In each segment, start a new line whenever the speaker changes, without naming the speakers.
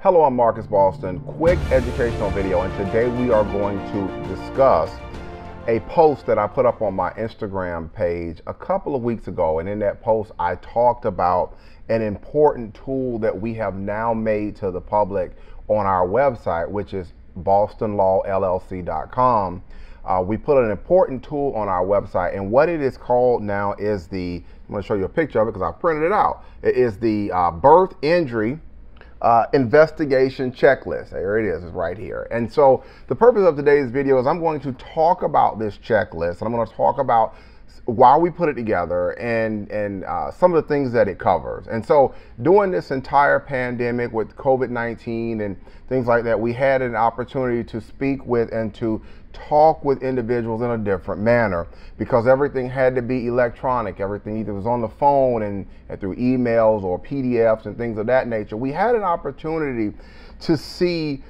Hello, I'm Marcus Boston. Quick educational video, and today we are going to discuss a post that I put up on my Instagram page a couple of weeks ago. And in that post, I talked about an important tool that we have now made to the public on our website, which is bostonlawllc.com. We put an important tool on our website, and what it is called now is I'm going to show you a picture of it because I printed it out. It is the birth injury investigation checklist. There it is, it's right here. And so the purpose of today's video is I'm going to talk about this checklist, and I'm going to talk about why we put it together and some of the things that it covers. And so during this entire pandemic with COVID-19 and things like that, we had an opportunity to speak with and to talk with individuals in a different manner because everything had to be electronic. Everything either was on the phone and through emails or PDFs and things of that nature. We had an opportunity to see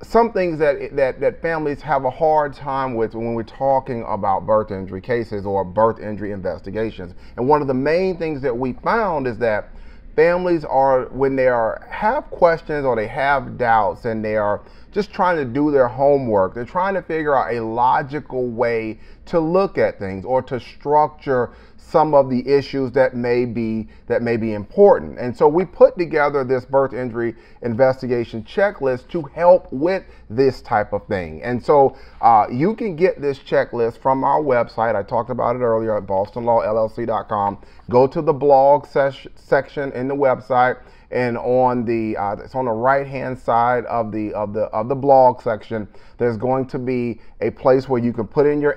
some things that families have a hard time with when we're talking about birth injury cases or birth injury investigations. And one of the main things that we found is that families are, when they have questions or they have doubts and they are just trying to do their homework, they're trying to figure out a logical way to look at things or to structure some of the issues that may be important. And so we put together this birth injury investigation checklist to help with this type of thing. And so you can get this checklist from our website. I talked about it earlier at bostonlawllc.com. Go to the blog section in the website, and on the it's on the right hand side of the blog section. There's going to be a place where you can put in your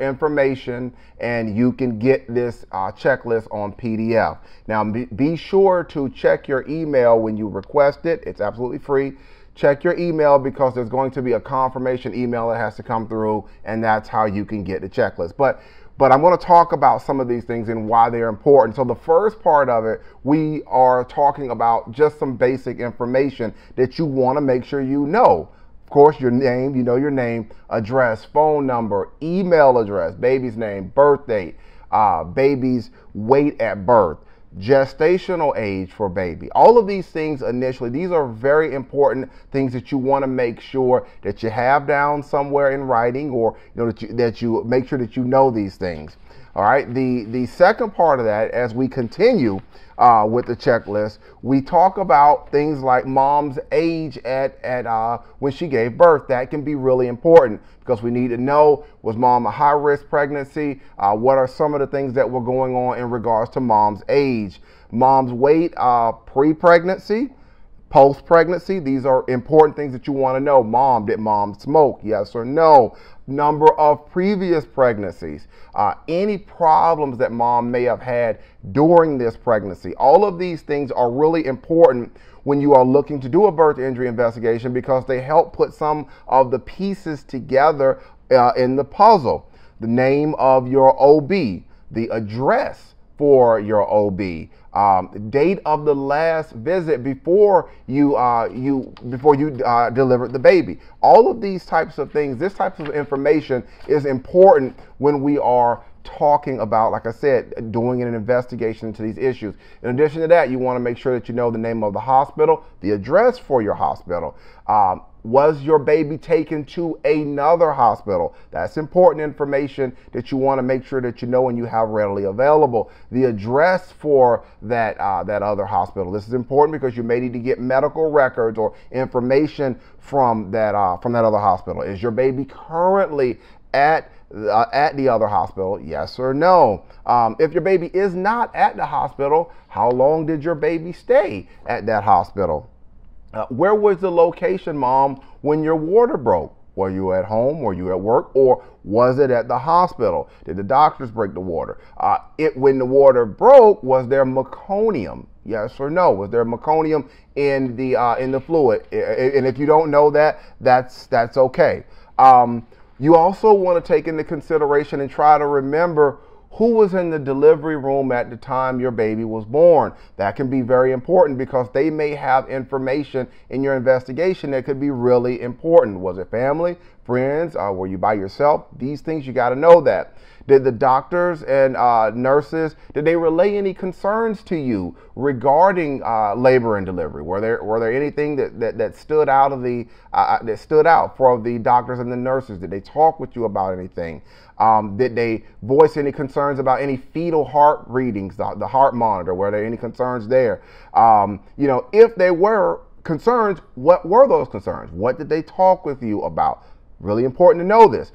information, and you can get this checklist on PDF. Now be sure to check your email when you request it. It's absolutely free. Check your email because there's going to be a confirmation email that has to come through, and that's how you can get the checklist. But I'm going to talk about some of these things and why they're important. So the first part of it, we are talking about just some basic information that you want to make sure you know. Of course, your name, you know your name, address, phone number, email address, baby's name, birth date, baby's weight at birth, gestational age for baby. All of these things initially, these are very important things that you want to make sure that you have down somewhere in writing, or that you make sure that you know these things. All right. The second part of that, as we continue with the checklist, we talk about things like mom's age at when she gave birth. That can be really important because we need to know, was mom a high-risk pregnancy? What are some of the things that were going on in regards to mom's age? Mom's weight pre-pregnancy, post-pregnancy. These are important things that you want to know. Did mom smoke? Yes or no? Number of previous pregnancies, any problems that mom may have had during this pregnancy. All of these things are really important when you are looking to do a birth injury investigation because they help put some of the pieces together in the puzzle. The name of your OB, the address for your OB, date of the last visit before you delivered the baby. All of these types of things, this type of information is important when we are talking about, like I said, doing an investigation into these issues. In addition to that, you want to make sure that you know the name of the hospital, the address for your hospital. Was your baby taken to another hospital? That's important information that you want to make sure that you know and you have readily available. The address for that other hospital. This is important because you may need to get medical records or information from that other hospital. Is your baby currently at the other hospital? Yes or no? If your baby is not at the hospital, how long did your baby stay at that hospital? Where was the location, mom, when your water broke? Were you at home? Were you at work? Or was it at the hospital? Did the doctors break the water? When the water broke, was there meconium? Yes or no? Was there meconium in the fluid? And if you don't know that, that's okay. You also want to take into consideration and try to remember who was in the delivery room at the time your baby was born. That can be very important because they may have information in your investigation that could be really important. Was it family, friends? Were you by yourself? These things, you got to know that. Did the doctors and nurses, did they relay any concerns to you regarding labor and delivery? Were there anything that stood out for the doctors and the nurses? Did they talk with you about anything? Did they voice any concerns about any fetal heart readings, the heart monitor? Were there any concerns there? If there were concerns, what were those concerns? What did they talk with you about? Really important to know this.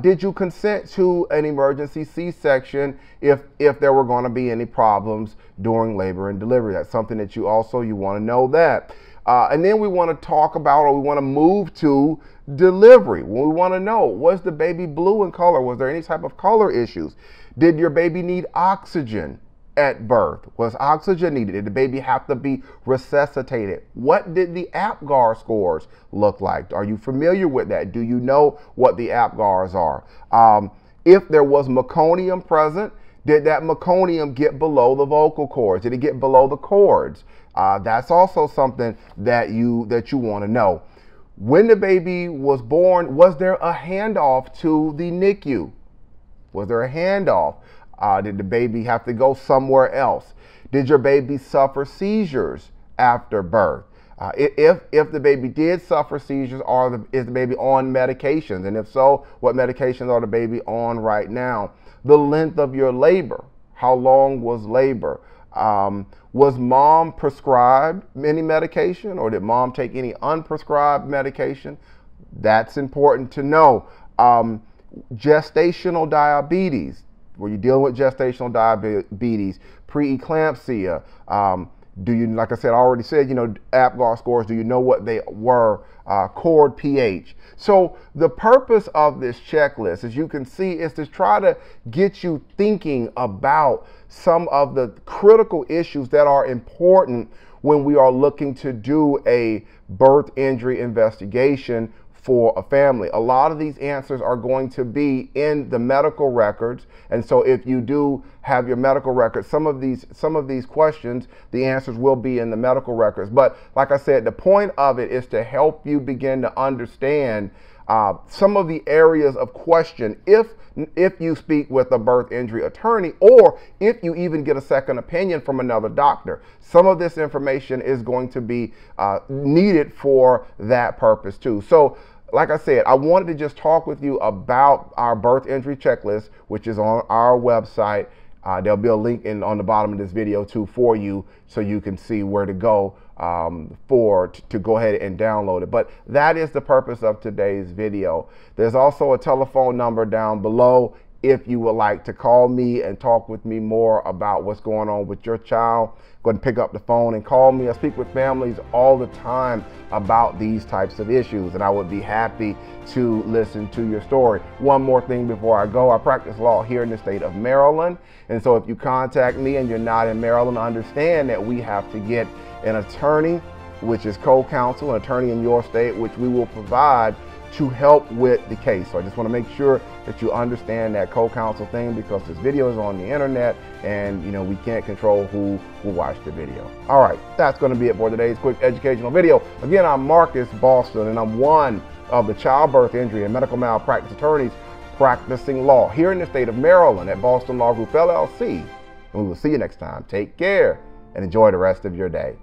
Did you consent to an emergency C-section if there were going to be any problems during labor and delivery? That's something that you want to know that. And then we want to talk about, or we want to move to delivery. We want to know, was the baby blue in color? Was there any type of color issues? Did your baby need oxygen at birth? Was oxygen needed? Did the baby have to be resuscitated? What did the APGAR scores look like? Are you familiar with that? Do you know what the APGARs are? If there was meconium present, did that meconium get below the vocal cords? Did it get below the cords? That's also something that you want to know. When the baby was born, was there a handoff to the NICU? Was there a handoff? Did the baby have to go somewhere else? Did your baby suffer seizures after birth? If the baby did suffer seizures, is the baby on medications? And if so, what medications are the baby on right now? The length of your labor. How long was labor? Was mom prescribed any medication, or did mom take any unprescribed medication? That's important to know. Gestational diabetes. Were you dealing with gestational diabetes, preeclampsia? Do you, like I said, I already said, APGAR scores, do you know what they were? Cord pH. So the purpose of this checklist, as you can see, is to try to get you thinking about some of the critical issues that are important when we are looking to do a birth injury investigation for a family. A lot of these answers are going to be in the medical records, and so if you do have your medical records, some of these questions, the answers will be in the medical records. But like I said, the point of it is to help you begin to understand some of the areas of question if you speak with a birth injury attorney, or if you even get a second opinion from another doctor. Some of this information is going to be needed for that purpose too. So like I said, I wanted to just talk with you about our birth injury checklist, which is on our website. There'll be a link on the bottom of this video too for you, so you can see where to go to go ahead and download it. But that is the purpose of today's video. There's also a telephone number down below if you would like to call me and talk with me more about what's going on with your child. Go ahead and pick up the phone and call me. I speak with families all the time about these types of issues, and I would be happy to listen to your story. One more thing before I go, I practice law here in the state of Maryland, and so if you contact me and you're not in Maryland, understand that we have to get an attorney, which is co-counsel, an attorney in your state, which we will provide to help with the case. So I just want to make sure that you understand that co-counsel thing, because this video is on the internet and we can't control who will watch the video. All right, that's going to be it for today's quick educational video. Again, I'm Marcus Boston, and I'm one of the childbirth injury and medical malpractice attorneys practicing law here in the state of Maryland at Boston Law Group LLC. And we will see you next time. Take care and enjoy the rest of your day.